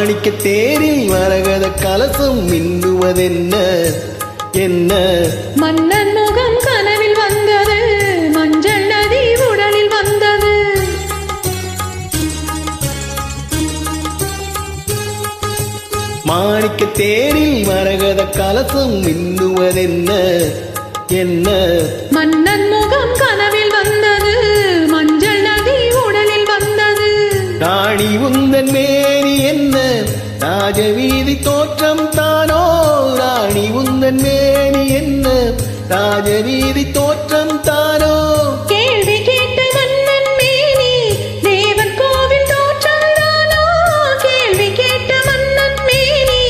மாணிக்க தேரி மரகத கலசம் மின்னுவதென்ன என்ன? மன்னன் முகம் கனவில் வந்தது, மஞ்சள் நதி உடலில் வந்தது. மாணிக்க தேரி மரகத கலசம் மின்னுவதென்ன என்ன? மன்னன் முகம் கனவில் வந்தது, மஞ்சள் நதி உடலில் வந்தது. ராணி உந்தன் மேனி என்ன ராஜவீதி தோற்றம் தானோ? ராணி உந்தன் மேனி என்ன ராஜவீதி தோற்றம் தானோ? கேள்வி கேட்ட மன்னன் மேனி தேவன் கோவில் தோற்றம் தானோ? கேள்வி கேட்ட மன்னன் மேனி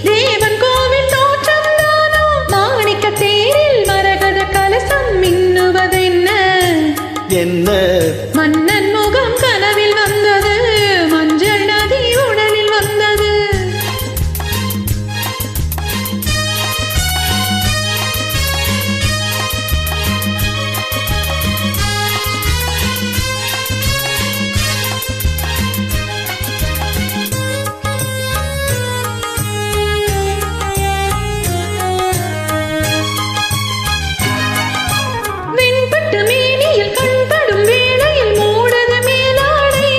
தேவன் கோவில் தோற்றம் தானோ? மாணிக்க தேரில் மரகத கலசம் மின்னுவதென்ன என்ன? மன்னன் முகம் கனவில் வந்தது, மஞ்சள் நதி உடலில் வந்தது. வெண்பட்டு மேனியில் கண்படும் வேளையில் மூடது மேலாடை.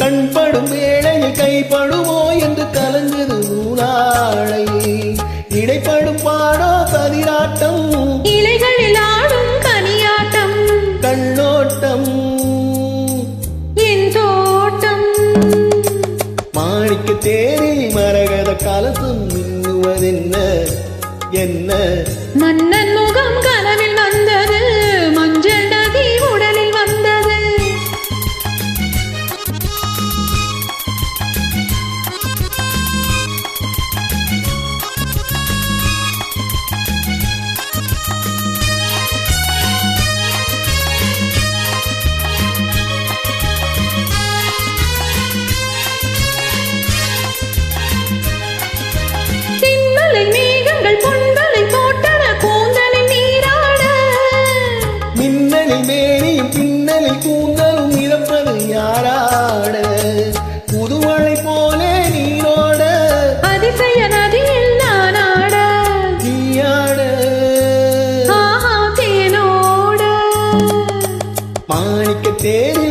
கண்படும் வேளையில் கைப்படுமோ என்று கலங்குது நூலாடை. இடைப்படும் பாடோ கதிராட்டம், இலைகளில் ஆடும் கனியாட்டம். கண்ணோட்டம் என் தோட்டம். மாணிக்க தேரி மரகத கலசம் மின்னுவதென்ன என்ன? மன்னன் முகம் கனவில் வந்தது, மஞ்சள் நதி உடலில் வந்தது. தின்னலை மேகங்கள் பொன்வலை போட்டன கூந்தலில் நீராட. மின்னலில் மேனியும் பின்னலில் கூந்தலும் இறப்பது யாராட? புதுமழை போலே நீரோட அதிசய நதியில் நான் ஆட. நீயாட. ஆஹா தேனோட. மாணிக்க தேரி